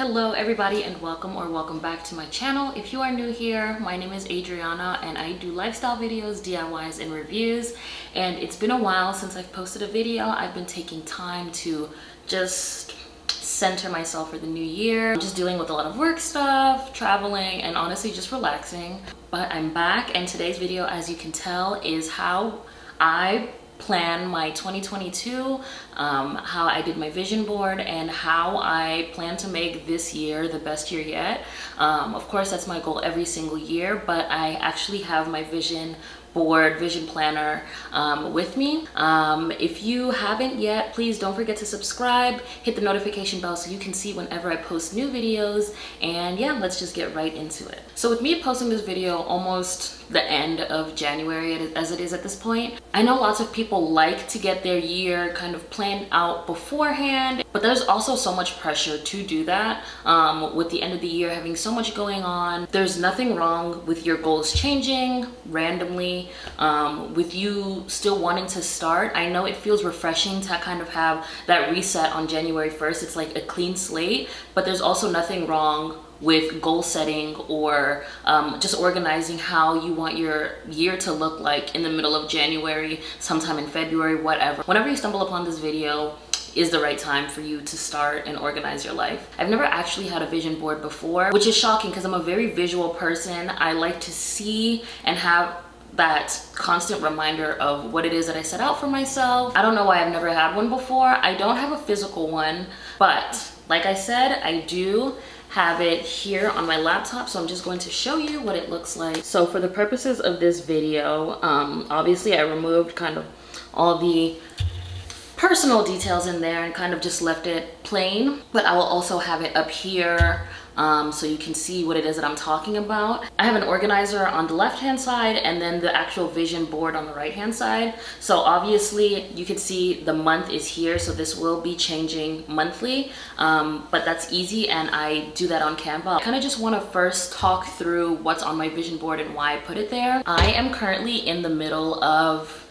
Hello everybody and welcome back to my channel. If you are new here, my name is Adriana and I do lifestyle videos, DIYs, and reviews. And it's been a while since I've posted a video. I've been taking time to just center myself for the new year. I'm just dealing with a lot of work stuff, traveling, and honestly just relaxing. But I'm back, and today's video, as you can tell, is how I plan my 2022, how I did my vision board, and how I plan to make this year the best year yet. Of course, that's my goal every single year, but I actually have my vision board, vision planner with me. If you haven't yet, please don't forget to subscribe, hit the notification bell so you can see whenever I post new videos. And yeah, let's just get right into it. So with me posting this video almost the end of January as it is at this point, I know lots of people like to get their year kind of planned out beforehand, but there's also so much pressure to do that. With the end of the year having so much going on, there's nothing wrong with your goals changing randomly, with you still wanting to start. I know it feels refreshing to kind of have that reset on January 1st. It's like a clean slate, but there's also nothing wrong with goal setting or just organizing how you want your year to look like in the middle of January, sometime in February, whatever. Whenever you stumble upon this video is the right time for you to start and organize your life. I've never actually had a vision board before, which is shocking because I'm a very visual person. I like to see and have that constant reminder of what it is that I set out for myself. I don't know why I've never had one before. I don't have a physical one, but like I said, I do have it here on my laptop, so I'm just going to show you what it looks like. So for the purposes of this video, obviously I removed kind of all the personal details in there and kind of just left it plain, but I will also have it up here so you can see what it is that I'm talking about. I have an organizer on the left hand side and then the actual vision board on the right hand side. So obviously you can see the month is here, so this will be changing monthly, but that's easy and I do that on Canva. I kind of just want to first talk through what's on my vision board and why I put it there. I am currently in the middle of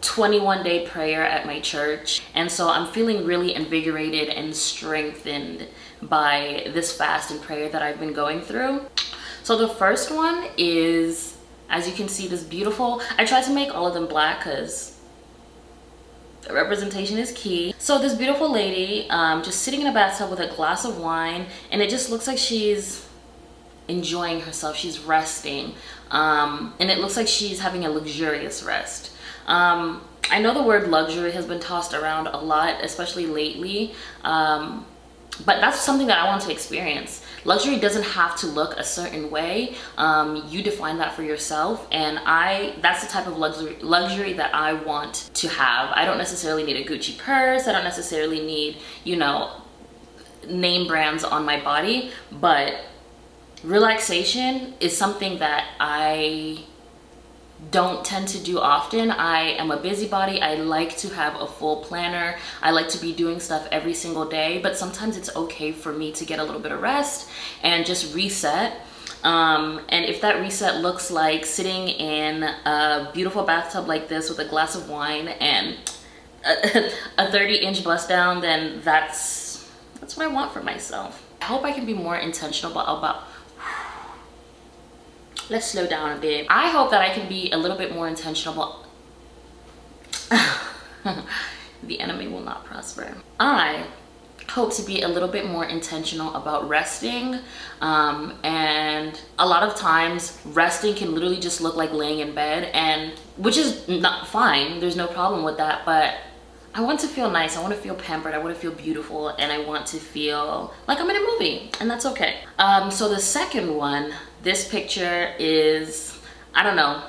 21-day prayer at my church, and so I'm feeling really invigorated and strengthened by this fast and prayer that I've been going through. So the first one is, as you can see, this beautiful, I tried to make all of them black because the representation is key. So this beautiful lady just sitting in a bathtub with a glass of wine, and it just looks like she's enjoying herself, she's resting, and it looks like she's having a luxurious rest. I know the word luxury has been tossed around a lot, especially lately, but that's something that I want to experience. Luxury doesn't have to look a certain way. You define that for yourself, and that's the type of luxury that I want to have. I don't necessarily need a Gucci purse. I don't necessarily need, you know, name brands on my body, but relaxation is something that I don't tend to do often. I am a busybody. I like to have a full planner. I like to be doing stuff every single day, but sometimes it's okay for me to get a little bit of rest and just reset. And if that reset looks like sitting in a beautiful bathtub like this with a glass of wine and a 30-inch bust down, then that's what I want for myself. I hope I can be more intentional about let's slow down a bit. I hope that I can be a little bit more intentional. The enemy will not prosper. I hope to be a little bit more intentional about resting, and a lot of times resting can literally just look like laying in bed, and which is not fine, there's no problem with that, but I want to feel nice, I want to feel pampered, I want to feel beautiful, and I want to feel like I'm in a movie, and that's okay. So the second one, this picture is, I don't know,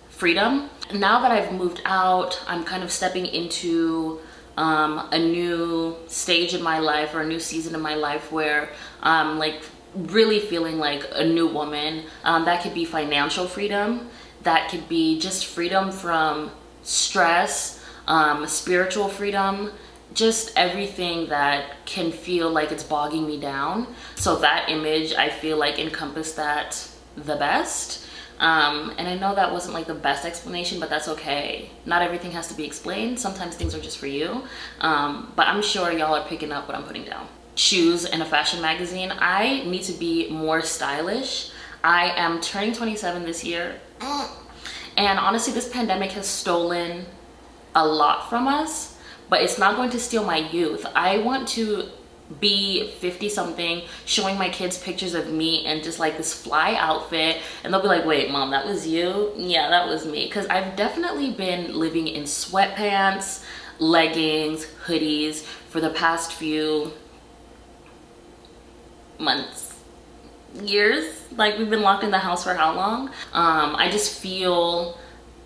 freedom. Now that I've moved out, I'm kind of stepping into a new stage in my life, or a new season in my life where I'm like really feeling like a new woman. That could be financial freedom, that could be just freedom from stress, spiritual freedom, just everything that can feel like it's bogging me down. So that image, I feel like, encompassed that the best. And I know that wasn't like the best explanation, but that's okay. Not everything has to be explained. Sometimes things are just for you. But I'm sure y'all are picking up what I'm putting down. shoes in a fashion magazine. I need to be more stylish. I am turning 27 this year. And honestly, this pandemic has stolen a lot from us, but it's not going to steal my youth. I want to be 50 something, showing my kids pictures of me in just like this fly outfit, and they'll be like, wait, mom, that was you? Yeah, that was me. Because I've definitely been living in sweatpants, leggings, hoodies for the past few months, years. Like, we've been locked in the house for how long? I just feel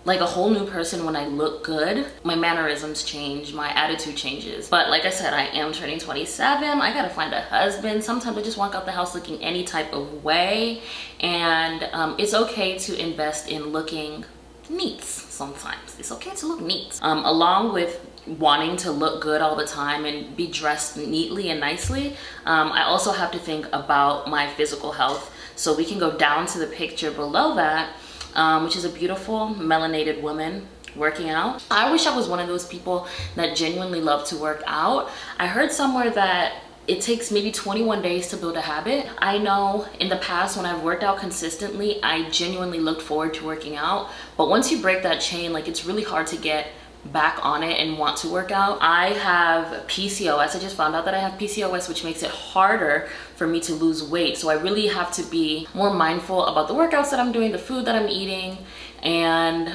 like a whole new person when I look good. My mannerisms change, my attitude changes. But like I said, I am turning 27. I gotta find a husband. Sometimes I just walk out the house looking any type of way. And it's okay to invest in looking neat sometimes. It's okay to look neat. Along with wanting to look good all the time and be dressed neatly and nicely, I also have to think about my physical health. So we can go down to the picture below that, which is a beautiful melanated woman working out. I wish I was one of those people that genuinely love to work out. I heard somewhere that it takes maybe 21 days to build a habit. I know in the past when I've worked out consistently, I genuinely looked forward to working out. But once you break that chain, like, it's really hard to get back on it and want to work out. I have PCOS. I just found out that I have PCOS, which makes it harder for me to lose weight. So I really have to be more mindful about the workouts that I'm doing, the food that I'm eating, and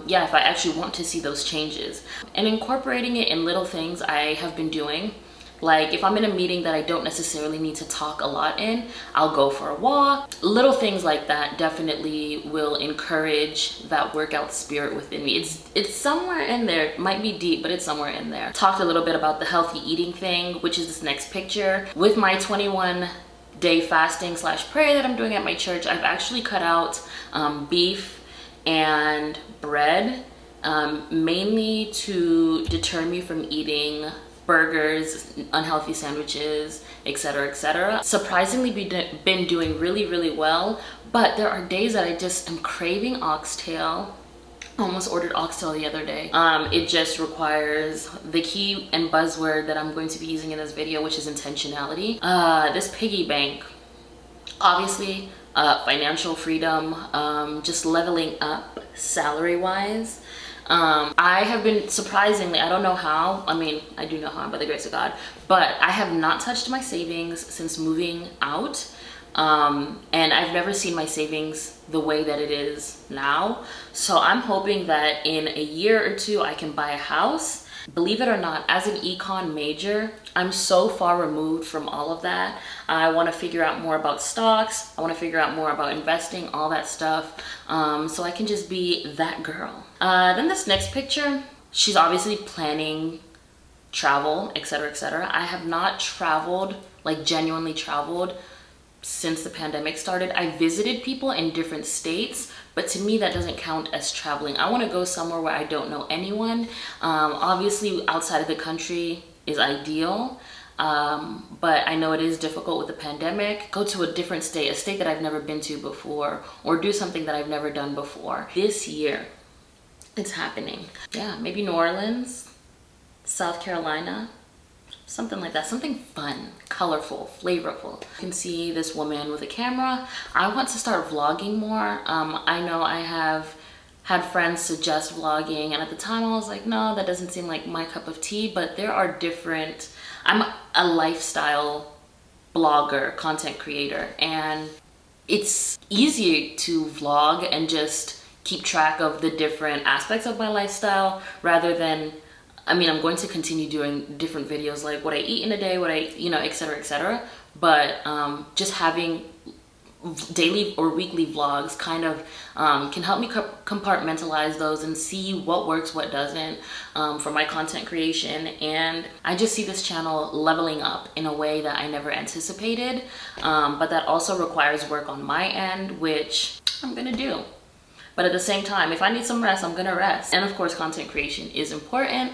yeah, if I actually want to see those changes. And incorporating it in little things I have been doing. Like, if I'm in a meeting that I don't necessarily need to talk a lot in, I'll go for a walk. Little things like that definitely will encourage that workout spirit within me. It's somewhere in there. It might be deep, but it's somewhere in there. Talked a little bit about the healthy eating thing, which is this next picture. With my 21-day fasting / prayer that I'm doing at my church, I've actually cut out beef and bread, mainly to deter me from eating burgers, unhealthy sandwiches, etc., etc. Surprisingly been doing really well, but there are days that I just am craving oxtail. I almost ordered oxtail the other day. It just requires the key and buzzword that I'm going to be using in this video, which is intentionality. This piggy bank, obviously financial freedom, just leveling up salary wise. I have been surprisingly, I don't know how, I mean, I do know how by the grace of God, but I have not touched my savings since moving out. And I've never seen my savings the way that it is now. So I'm hoping that in a year or two, I can buy a house. Believe it or not, as an econ major, I'm so far removed from all of that. I want to figure out more about stocks. I want to figure out more about investing, all that stuff. So I can just be that girl. Then this next picture, she's obviously planning travel, etc., etc. I have not traveled, like genuinely traveled, since the pandemic started. I visited people in different states, but to me that doesn't count as traveling. I want to go somewhere where I don't know anyone. Obviously outside of the country is ideal, but I know it is difficult with the pandemic. Go to a different state, a state that I've never been to before, or do something that I've never done before. This year it's happening. Yeah, maybe New Orleans, South Carolina, something like that, something fun, colorful, flavorful. You can see this woman with a camera. I want to start vlogging more. I know I have had friends suggest vlogging, and at the time I was like, no, that doesn't seem like my cup of tea, but there are different, I'm a lifestyle blogger, content creator, and it's easy to vlog and just keep track of the different aspects of my lifestyle rather than, I mean, I'm going to continue doing different videos like what I eat in a day, what I, you know, etc., etc. But just having daily or weekly vlogs kind of can help me compartmentalize those and see what works, what doesn't for my content creation. And I just see this channel leveling up in a way that I never anticipated, but that also requires work on my end, which I'm gonna do. But at the same time, if I need some rest, I'm gonna rest. And of course, content creation is important,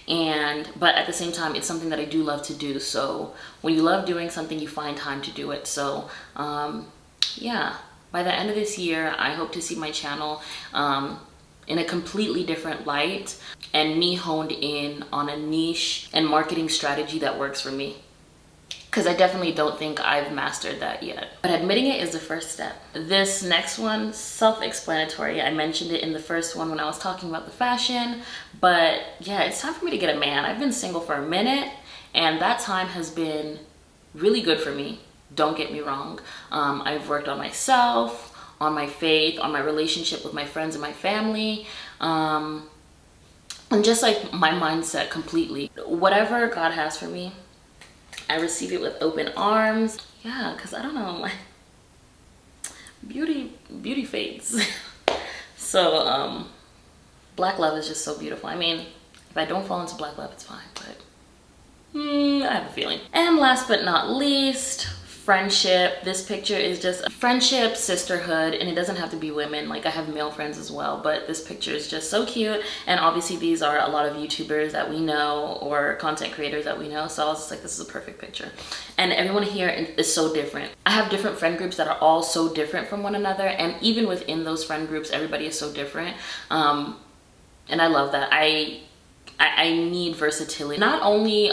but at the same time, it's something that I do love to do. So when you love doing something, you find time to do it. So yeah, by the end of this year, I hope to see my channel in a completely different light, and me honed in on a niche and marketing strategy that works for me. because I definitely don't think I've mastered that yet. But admitting it is the first step. This next one, self-explanatory. I mentioned it in the first one when I was talking about the fashion, but yeah, it's time for me to get a man. I've been single for a minute, and that time has been really good for me. Don't get me wrong. I've worked on myself, on my faith, on my relationship with my friends and my family, and just like my mindset completely. Whatever God has for me, I receive it with open arms. Yeah, because I don't know, beauty fades. So black love is just so beautiful. I mean, if I don't fall into black love, it's fine, but I have a feeling. And last but not least, friendship. This picture is just friendship, sisterhood, and it doesn't have to be women. Like, I have male friends as well, but this picture is just so cute. And obviously these are a lot of YouTubers that we know or content creators that we know, so I was just like, this is a perfect picture. And everyone here is so different. I have different friend groups that are all so different from one another, and even within those friend groups, everybody is so different. And I love that. I need versatility. Not only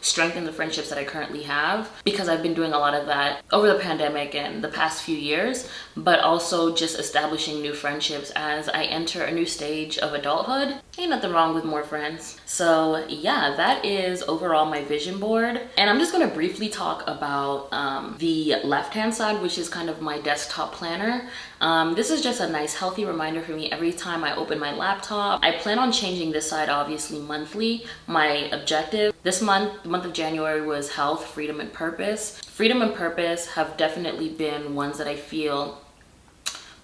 strengthen the friendships that I currently have, because I've been doing a lot of that over the pandemic and the past few years, but also just establishing new friendships as I enter a new stage of adulthood. Ain't nothing wrong with more friends. So yeah, that is overall my vision board. And I'm just gonna briefly talk about the left-hand side, which is kind of my desktop planner. This is just a nice healthy reminder for me every time I open my laptop. I plan on changing this side obviously monthly. My objective this month, the month of January, was health, freedom, and purpose. Freedom and purpose have definitely been ones that I feel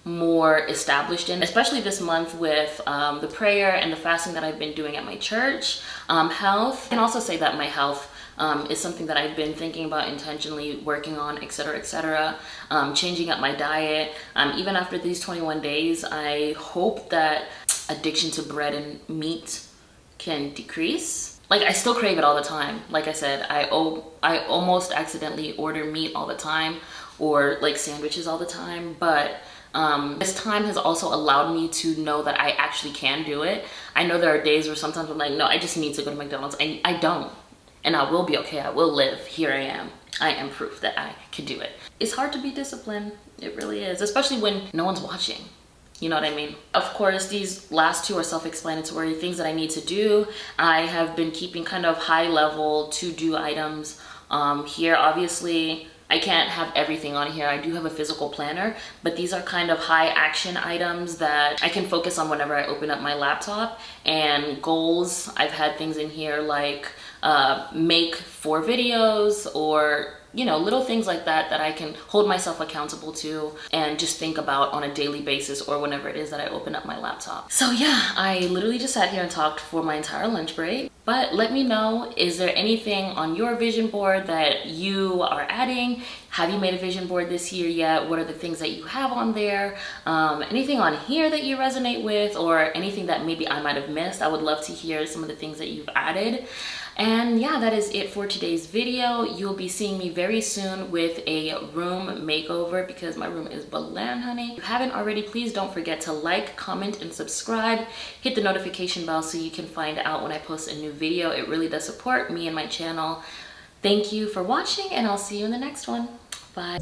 more established in, especially this month with the prayer and the fasting that I've been doing at my church. Health, I can also say that my health is something that I've been thinking about intentionally working on, etc., etc. Changing up my diet. Even after these 21 days, I hope that addiction to bread and meat can decrease. Like, I still crave it all the time. Like I said, I almost accidentally order meat all the time, or like sandwiches all the time, but this time has also allowed me to know that I actually can do it. I know there are days where sometimes I'm like, no, I just need to go to McDonald's. I don't. And I will be okay. I will live. Here I am. I am proof that I can do it. It's hard to be disciplined. It really is, especially when no one's watching. You know what I mean? Of course, these last two are self-explanatory things that I need to do. I have been keeping kind of high-level to-do items here. Obviously, I can't have everything on here. I do have a physical planner, but these are kind of high action items that I can focus on whenever I open up my laptop. And goals, I've had things in here like make 4 videos, or you know, little things like that that I can hold myself accountable to and just think about on a daily basis, or whenever it is that I open up my laptop. So yeah, I literally just sat here and talked for my entire lunch break. But let me know, is there anything on your vision board that you are adding? Have you made a vision board this year yet? What are the things that you have on there? Anything on here that you resonate with, or anything that maybe I might have missed? I would love to hear some of the things that you've added. And yeah, that is it for today's video. You'll be seeing me very soon with a room makeover, because my room is bland, honey. If you haven't already, please don't forget to like, comment, and subscribe. Hit the notification bell so you can find out when I post a new video. It really does support me and my channel. Thank you for watching, and I'll see you in the next one. Bye.